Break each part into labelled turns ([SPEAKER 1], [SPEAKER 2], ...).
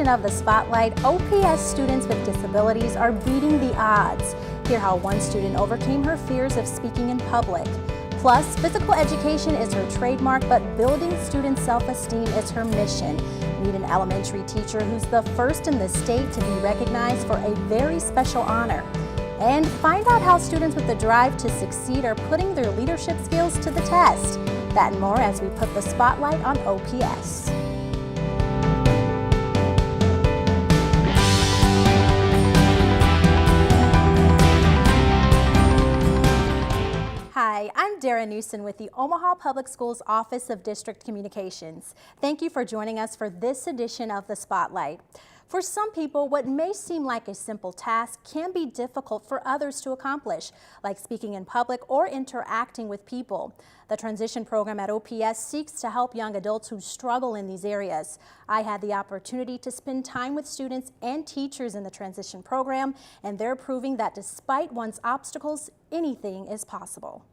[SPEAKER 1] of the Spotlight, OPS students with disabilities are beating the odds. Hear how one student overcame her fears of speaking in public. Plus, physical education is her trademark, but building student self-esteem is her mission. Meet an elementary teacher who's the first in the state to be recognized for a very special honor. And find out how students with the drive to succeed are putting their leadership skills to the test. That and more as we put the spotlight on OPS. Hi, I'm Dara Newsom with the Omaha Public Schools Office of District Communications. Thank you for joining us for this edition of the Spotlight. For some people, what may seem like a simple task can be difficult for others to accomplish, like speaking in public or interacting with people. The transition program at OPS seeks to help young adults who struggle in these areas. I had the opportunity to spend time with students and teachers in the transition program, and they're proving that despite one's obstacles, anything is possible.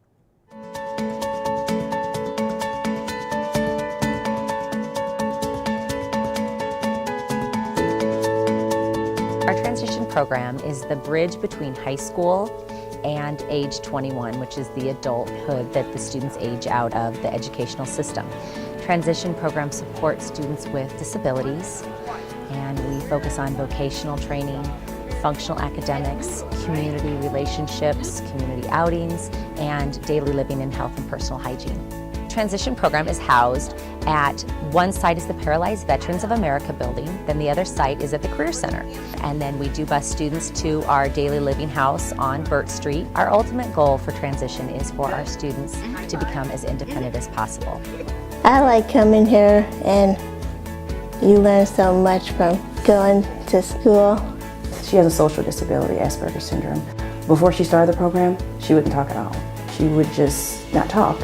[SPEAKER 2] Our transition program is the bridge between high school and age 21, which is the adulthood that the students age out of the educational system. Transition program supports students with disabilities, and we focus on vocational training, functional academics, community relationships, community outings, and daily living and health and personal hygiene. Transition program is housed at one site is the Paralyzed Veterans of America building, then the other site is at the Career Center. And then we do bus students to our daily living house on Burt Street. Our ultimate goal for transition is for our students to become as independent as possible.
[SPEAKER 3] I like coming here, and you learn so much from going to school.
[SPEAKER 4] She has a social disability, Asperger's syndrome. Before she started the program, she wouldn't talk at all. She would just not talk.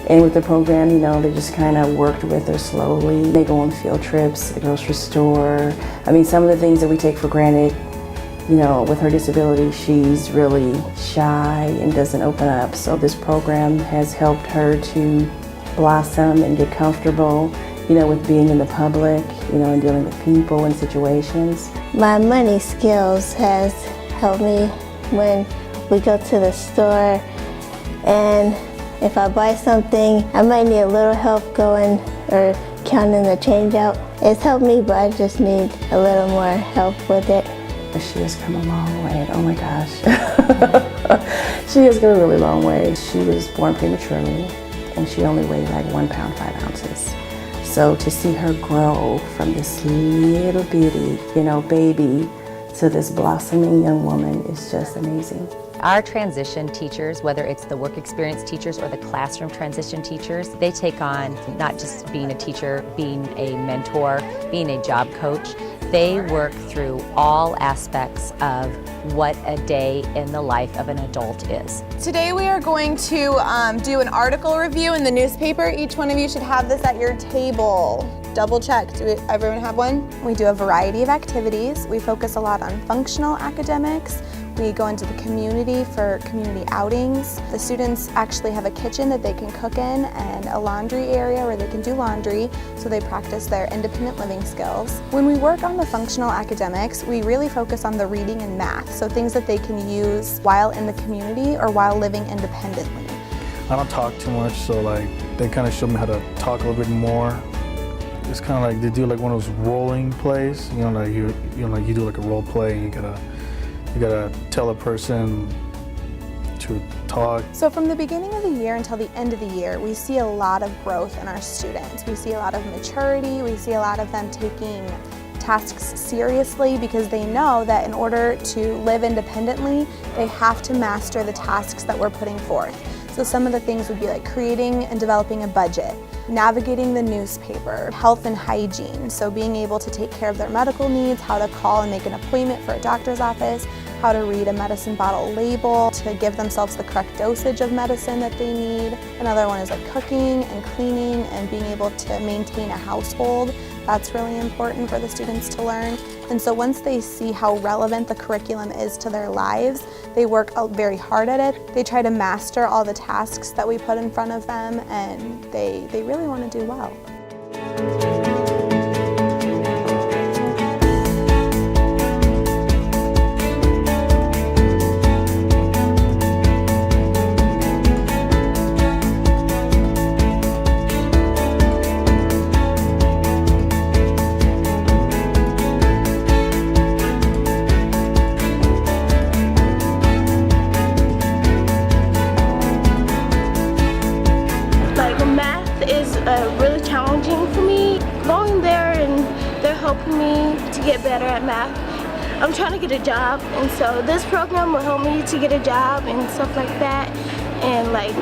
[SPEAKER 4] And with the program, you know, they just kind of worked with her slowly. They go on field trips to the grocery store. I mean, some of the things that we take for granted, you know, with her disability, she's really shy and doesn't open up. So this program has helped her to blossom and get comfortable, you know, with being in the public, you know, and dealing with people and situations.
[SPEAKER 3] My money skills has helped me when we go to the store, and if I buy something, I might need a little help going or counting the change out. It's helped me, but I just need a little more help with it.
[SPEAKER 4] She has come a long way. Oh my gosh. She has come a really long way. She was born prematurely, and she only weighed like 1 pound, 5 ounces. So to see her grow from this little bitty, you know, baby to this blossoming young woman is just amazing.
[SPEAKER 2] Our transition teachers, whether it's the work experience teachers or the classroom transition teachers, they take on not just being a teacher, being a mentor, being a job coach. They work through all aspects of what a day in the life of an adult is.
[SPEAKER 5] Today we are going to do an article review in the newspaper. Each one of you should have this at your table. Double check, everyone have one? We do a variety of activities. We focus a lot on functional academics. We go into the community for community outings. The students actually have a kitchen that they can cook in and a laundry area where they can do laundry, so they practice their independent living skills. When we work on the functional academics, we really focus on the reading and math, so things that they can use while in the community or while living independently.
[SPEAKER 6] I don't talk too much, so like they kind of show me how to talk a little bit more. It's kind of like they do like one of those rolling plays, you know, like you do like a role play, and you gotta tell a person to talk.
[SPEAKER 5] So from the beginning of the year until the end of the year, we see a lot of growth in our students. We see a lot of maturity. We see a lot of them taking tasks seriously because they know that in order to live independently, they have to master the tasks that we're putting forth. So some of the things would be like creating and developing a budget, navigating the newspaper, health and hygiene, so being able to take care of their medical needs, how to call and make an appointment for a doctor's office, how to read a medicine bottle label, to give themselves the correct dosage of medicine that they need. Another one is like cooking and cleaning and being able to maintain a household. That's really important for the students to learn. And so once they see how relevant the curriculum is to their lives, they work very hard at it. They try to master all the tasks that we put in front of them, and they really want to do well.
[SPEAKER 7] I'm trying to get a job, and so this program will help me to get a job and stuff like that, and like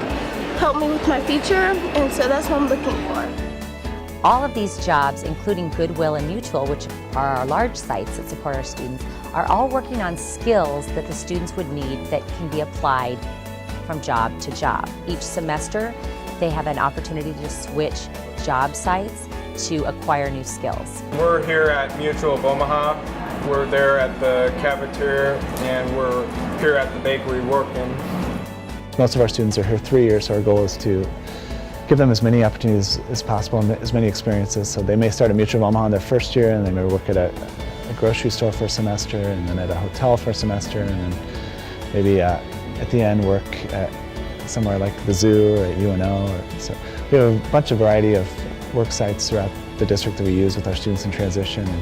[SPEAKER 7] help me with my future, and so that's what I'm looking for.
[SPEAKER 2] All of these jobs, including Goodwill and Mutual, which are our large sites that support our students, are all working on skills that the students would need that can be applied from job to job. Each semester, they have an opportunity to switch job sites to acquire new skills.
[SPEAKER 8] We're here at Mutual of Omaha. We're there at the cafeteria, and we're here at the bakery working.
[SPEAKER 9] Most of our students are here 3 years, so our goal is to give them as many opportunities as possible and as many experiences. So they may start at Mutual of Omaha in their first year, and they may work at a grocery store for a semester, and then at a hotel for a semester, and then maybe at the end work at somewhere like the zoo or at UNO. So we have a bunch of variety of work sites throughout the district that we use with our students in transition. And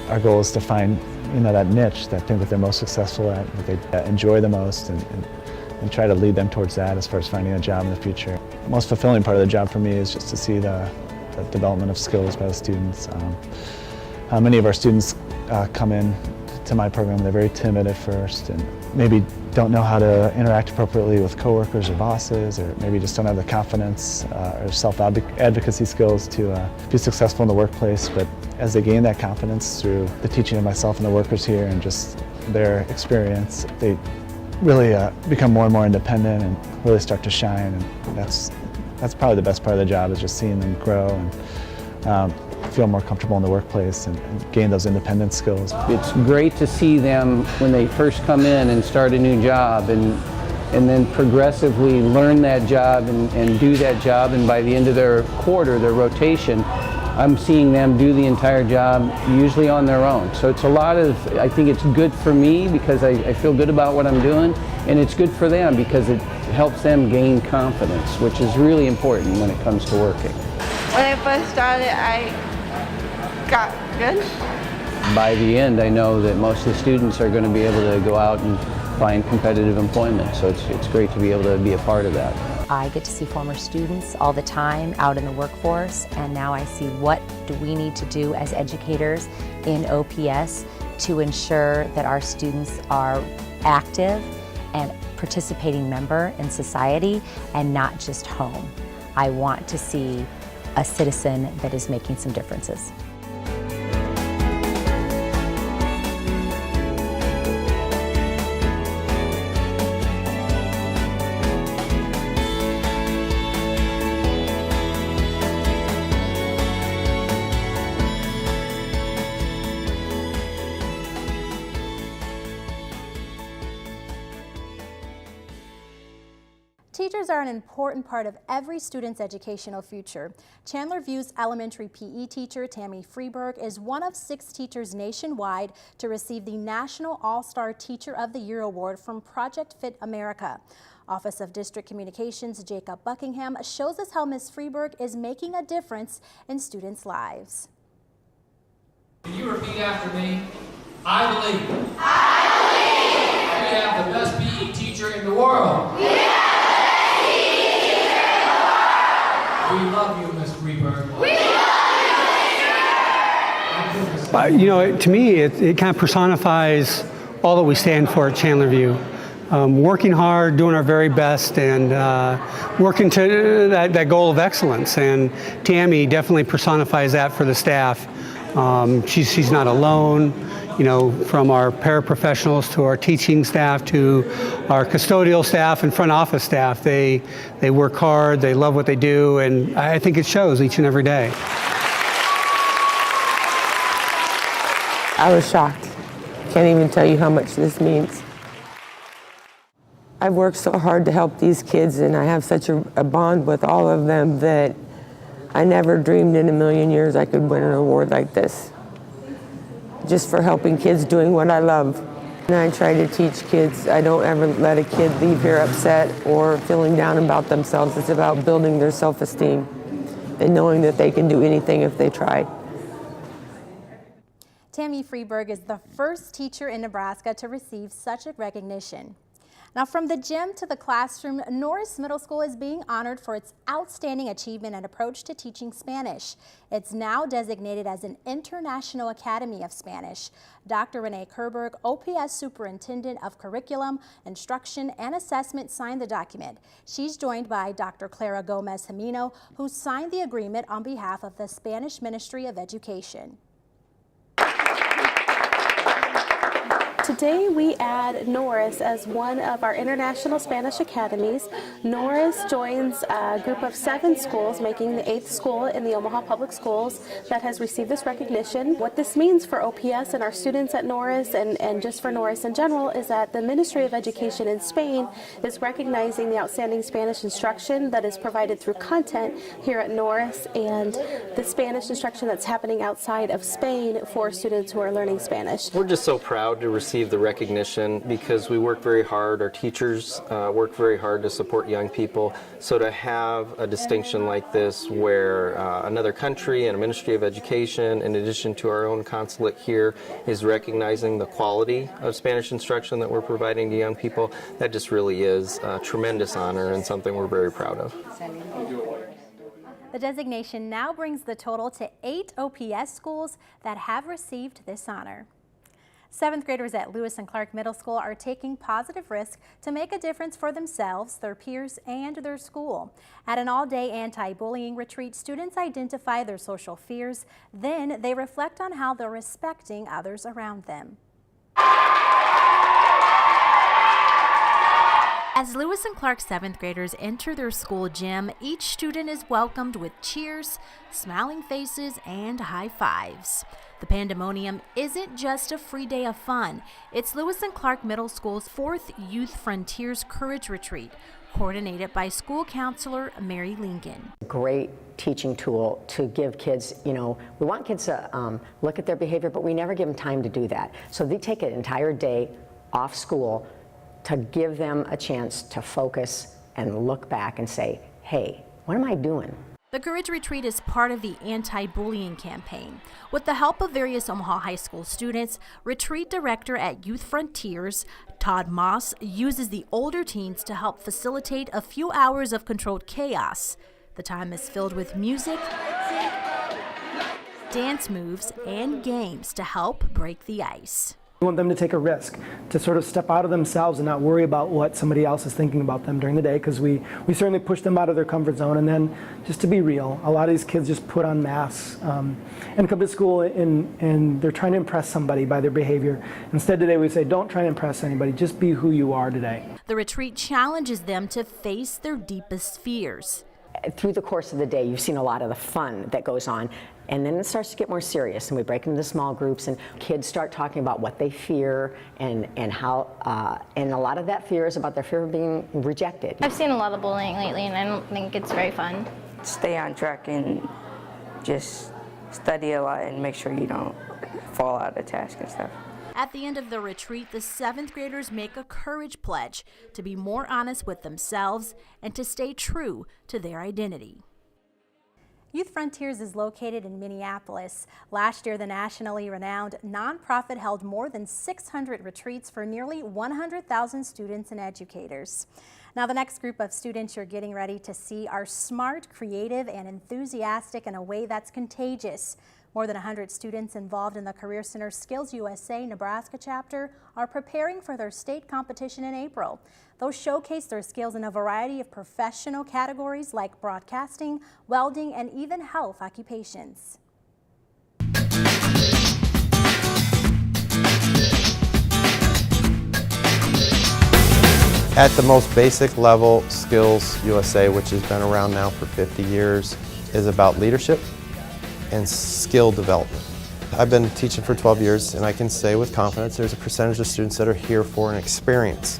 [SPEAKER 9] our goal is to find, that niche, that thing that they're most successful at, that they enjoy the most, and try to lead them towards that as far as finding a job in the future. The most fulfilling part of the job for me is just to see the development of skills by the students. Many of our students come in to my program, they're very timid at first and maybe don't know how to interact appropriately with coworkers or bosses, or maybe just don't have the confidence or self-advocacy skills to be successful in the workplace. But as they gain that confidence through the teaching of myself and the workers here and just their experience, they really become more and more independent and really start to shine. And that's probably the best part of the job, is just seeing them grow and feel more comfortable in the workplace and gain those independent skills.
[SPEAKER 10] It's great to see them when they first come in and start a new job, and then progressively learn that job and do that job, and by the end of their quarter, their rotation, I'm seeing them do the entire job usually on their own. So it's I think it's good for me because I feel good about what I'm doing, and it's good for them because it helps them gain confidence, which is really important when it comes to working.
[SPEAKER 11] When I first started, I got good.
[SPEAKER 10] By the end, I know that most of the students are going to be able to go out and find competitive employment, so it's great to be able to be a part of that.
[SPEAKER 2] I get to see former students all the time out in the workforce, and now I see what do we need to do as educators in OPS to ensure that our students are active and participating member in society and not just home. I want to see a citizen that is making some differences.
[SPEAKER 1] Teachers are an important part of every student's educational future. Chandler View's elementary PE teacher, Tammy Freeberg, is one of 6 teachers nationwide to receive the National All-Star Teacher of the Year Award from Project Fit America. Office of District Communications Jacob Buckingham shows us how Ms. Freeberg is making a difference in students' lives.
[SPEAKER 12] Can you repeat after me? I believe. I believe. We have the best PE teacher in the world. We love you, Ms. Freeberg. We love you,
[SPEAKER 13] to me, it kind of personifies all that we stand for at Chandler View. Working hard, doing our very best, and working to that goal of excellence. And Tammy definitely personifies that for the staff. She's not alone. From our paraprofessionals to our teaching staff to our custodial staff and front office staff, they work hard, they love what they do, and I think it shows each and every day.
[SPEAKER 14] I was shocked. Can't even tell you how much this means. I've worked so hard to help these kids, and I have such a bond with all of them that I never dreamed in a million years I could win an award like this. Just for helping kids doing what I love. And I try to teach kids, I don't ever let a kid leave here upset or feeling down about themselves. It's about building their self-esteem and knowing that they can do anything if they try.
[SPEAKER 1] Tammy Freeberg is the first teacher in Nebraska to receive such a recognition. Now, from the gym to the classroom, Norris Middle School is being honored for its outstanding achievement and approach to teaching Spanish. It's now designated as an International Academy of Spanish. Dr. Renee Kerberg, OPS Superintendent of Curriculum, Instruction, and Assessment, signed the document. She's joined by Dr. Clara Gomez Jimeno, who signed the agreement on behalf of the Spanish Ministry of Education.
[SPEAKER 15] Today we add Norris as one of our International Spanish Academies. Norris joins a group of 7 schools, making the 8th school in the Omaha Public Schools that has received this recognition. What this means for OPS and our students at Norris and just for Norris in general is that the Ministry of Education in Spain is recognizing the outstanding Spanish instruction that is provided through content here at Norris and the Spanish instruction that's happening outside of Spain for students who are learning Spanish.
[SPEAKER 16] We're just so proud to receive the recognition because we work very hard, our teachers work very hard to support young people. So to have a distinction like this where another country and a Ministry of Education, in addition to our own consulate here, is recognizing the quality of Spanish instruction that we're providing to young people, that just really is a tremendous honor and something we're very proud of.
[SPEAKER 1] The designation now brings the total to 8 OPS schools that have received this honor. 7th graders at Lewis and Clark Middle School are taking positive risks to make a difference for themselves, their peers, and their school. At an all-day anti-bullying retreat, students identify their social fears. Then they reflect on how they're respecting others around them. As Lewis and Clark 7th graders enter their school gym, each student is welcomed with cheers, smiling faces, and high fives. The pandemonium isn't just a free day of fun. It's Lewis and Clark Middle School's 4th Youth Frontiers Courage Retreat, coordinated by school counselor Mary Lincoln.
[SPEAKER 17] Great teaching tool to give kids, we want kids to look at their behavior, but we never give them time to do that. So they take an entire day off school to give them a chance to focus and look back and say, hey, what am I doing?
[SPEAKER 1] The Courage Retreat is part of the anti-bullying campaign. With the help of various Omaha High School students, Retreat Director at Youth Frontiers, Todd Moss, uses the older teens to help facilitate a few hours of controlled chaos. The time is filled with music, dance moves, and games to help break the ice.
[SPEAKER 18] We want them to take a risk, to sort of step out of themselves and not worry about what somebody else is thinking about them during the day, because we certainly push them out of their comfort zone. And then just to be real, a lot of these kids just put on masks and come to school and they're trying to impress somebody by their behavior. Instead today we say, don't try to impress anybody, just be who you are today.
[SPEAKER 1] The retreat challenges them to face their deepest fears.
[SPEAKER 17] Through the course of the day, you've seen a lot of the fun that goes on, and then it starts to get more serious, and we break into small groups, and kids start talking about what they fear and how, and a lot of that fear is about their fear of being rejected.
[SPEAKER 19] I've seen a lot of bullying lately, and I don't think it's very fun.
[SPEAKER 20] Stay on track and just study a lot and make sure you don't fall out of task and stuff.
[SPEAKER 1] At the end of the retreat, the 7th graders make a courage pledge to be more honest with themselves and to stay true to their identity. Youth Frontiers is located in Minneapolis. Last year, the nationally renowned nonprofit held more than 600 retreats for nearly 100,000 students and educators. Now, the next group of students you're getting ready to see are smart, creative, and enthusiastic in a way that's contagious. More than 100 students involved in the Career Center's SkillsUSA Nebraska chapter are preparing for their state competition in April. They'll showcase their skills in a variety of professional categories like broadcasting, welding, and even health occupations.
[SPEAKER 21] At the most basic level, SkillsUSA, which has been around now for 50 years, is about leadership and skill development. I've been teaching for 12 years, and I can say with confidence there's a percentage of students that are here for an experience.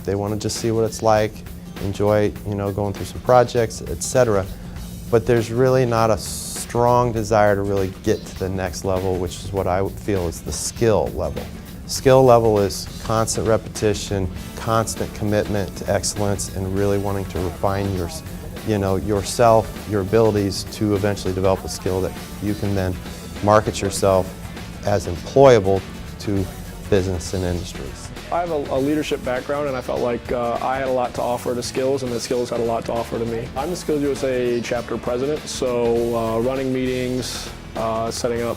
[SPEAKER 21] They want to just see what it's like, enjoy, going through some projects, etc. But there's really not a strong desire to really get to the next level, which is what I would feel is the skill level. Skill level is constant repetition, constant commitment to excellence, and really wanting to refine yourself, your abilities to eventually develop a skill that you can then market yourself as employable to business and industries.
[SPEAKER 3] I have a leadership background, and I felt like I had a lot to offer to Skills, and that Skills had a lot to offer to me. I'm the SkillsUSA chapter president, so running meetings, setting up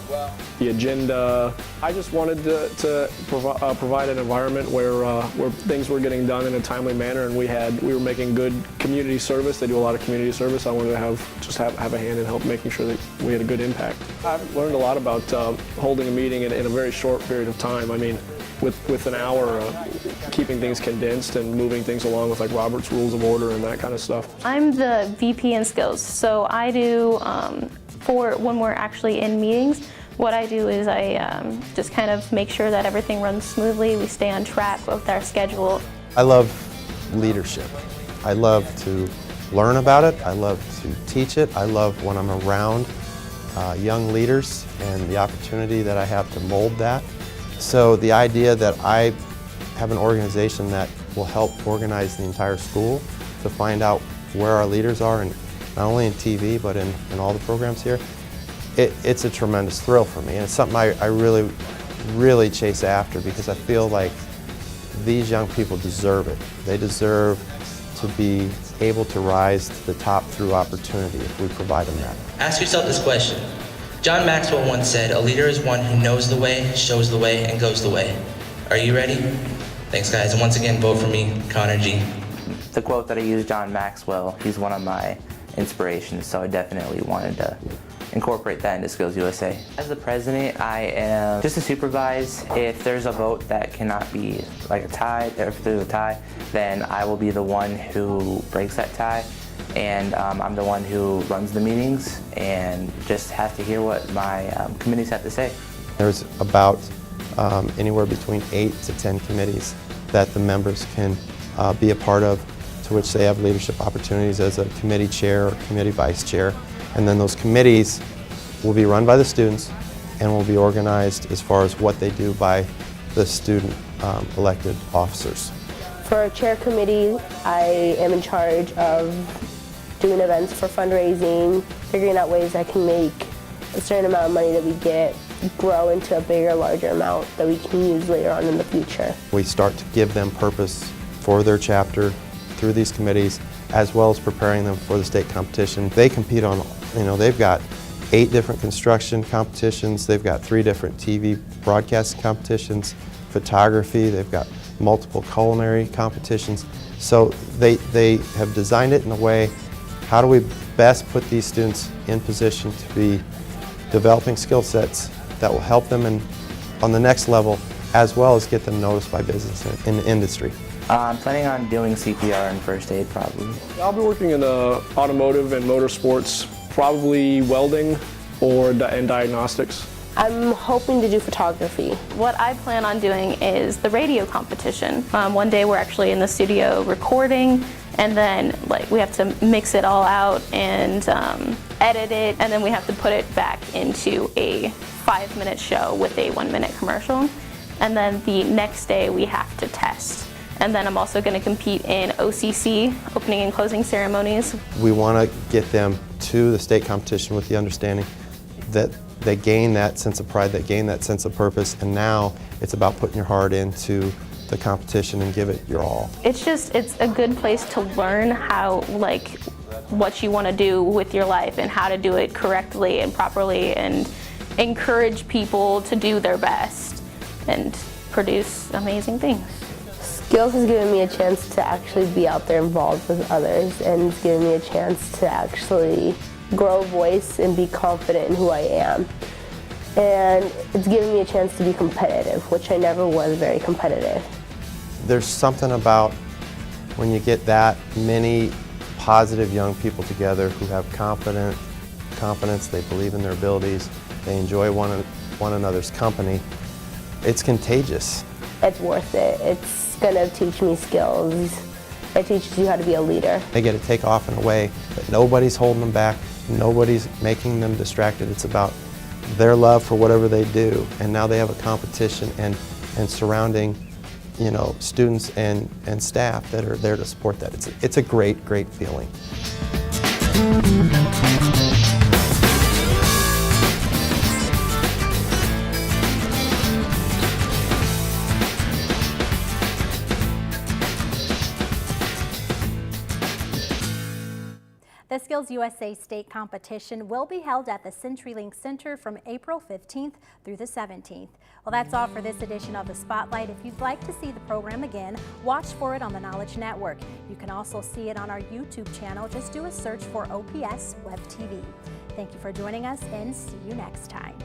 [SPEAKER 3] the agenda. I just wanted to provide an environment where things were getting done in a timely manner, and we were making good community service. They do a lot of community service. I wanted to have a hand in help making sure that we had a good impact. I've learned a lot about holding a meeting in a very short period of time. I mean, with an hour, keeping things condensed and moving things along with like Robert's Rules of Order and that kind of stuff.
[SPEAKER 7] I'm the VP in Skills, so I do, for when we're actually in meetings, what I do is I just kind of make sure that everything runs smoothly, we stay on track with our schedule.
[SPEAKER 21] I love leadership. I love to learn about it. I love to teach it. I love when I'm around young leaders and the opportunity that I have to mold that. So the idea that I have an organization that will help organize the entire school to find out where our leaders are, and not only in TV but in all the programs here, it's a tremendous thrill for me, and it's something I really, really chase after, because I feel like these young people deserve it. They deserve to be able to rise to the top through opportunity if we provide them that.
[SPEAKER 22] Ask yourself this question. John Maxwell once said, "A leader is one who knows the way, shows the way, and goes the way." Are you ready? Thanks, guys, and once again, vote for me, Connor G.
[SPEAKER 23] The quote that I use, John Maxwell, he's one of my inspirations, so I definitely wanted to incorporate that into SkillsUSA. As the president, I am just to supervise. If there's a vote that cannot be like a tie, or if there's a tie, then I will be the one who breaks that tie. And I'm the one who runs the meetings and just have to hear what my committees have to say.
[SPEAKER 21] There's about anywhere between 8 to 10 committees that the members can be a part of, to which they have leadership opportunities as a committee chair or committee vice chair. And then those committees will be run by the students and will be organized as far as what they do by the student elected officers.
[SPEAKER 24] For our chair committee, I am in charge of doing events for fundraising, figuring out ways I can make a certain amount of money that we get grow into a bigger, larger amount that we can use later on in the future.
[SPEAKER 21] We start to give them purpose for their chapter through these committees, as well as preparing them for the state competition. They compete on, they've got 8 different construction competitions, they've got 3 different TV broadcasting competitions, photography, they've got multiple culinary competitions. So they have designed it in a way, how do we best put these students in position to be developing skill sets that will help them on the next level, as well as get them noticed by business in the industry.
[SPEAKER 23] I'm planning on doing CPR and first aid probably.
[SPEAKER 3] I'll be working in automotive and motorsports, probably welding and diagnostics.
[SPEAKER 24] I'm hoping to do photography.
[SPEAKER 7] What I plan on doing is the radio competition. One day we're actually in the studio recording, and then we have to mix it all out and edit it, and then we have to put it back into a 5-minute show with a 1-minute commercial. And then the next day we have to test. And then I'm also going to compete in OCC, opening and closing ceremonies.
[SPEAKER 21] We want to get them to the state competition with the understanding that they gain that sense of pride, they gain that sense of purpose, and now it's about putting your heart into the competition and give it your all.
[SPEAKER 7] It's a good place to learn how, what you want to do with your life and how to do it correctly and properly, and encourage people to do their best and produce amazing things.
[SPEAKER 24] Skills has given me a chance to actually be out there involved with others, and it's given me a chance to actually grow a voice and be confident in who I am. And it's given me a chance to be competitive, which I never was very competitive.
[SPEAKER 21] There's something about when you get that many positive young people together who have confidence, they believe in their abilities, they enjoy one another's company. It's contagious.
[SPEAKER 24] It's worth it. It's gonna teach me skills. It teaches you how to be a leader.
[SPEAKER 21] They get to take off in a way that nobody's holding them back, nobody's making them distracted. It's about their love for whatever they do, and now they have a competition and surrounding, students and staff that are there to support that. It's a great, great feeling.
[SPEAKER 1] The SkillsUSA state competition will be held at the CenturyLink Center from April 15th through the 17th. Well, that's all for this edition of the Spotlight. If you'd like to see the program again, watch for it on the Knowledge Network. You can also see it on our YouTube channel. Just do a search for OPS Web TV. Thank you for joining us, and see you next time.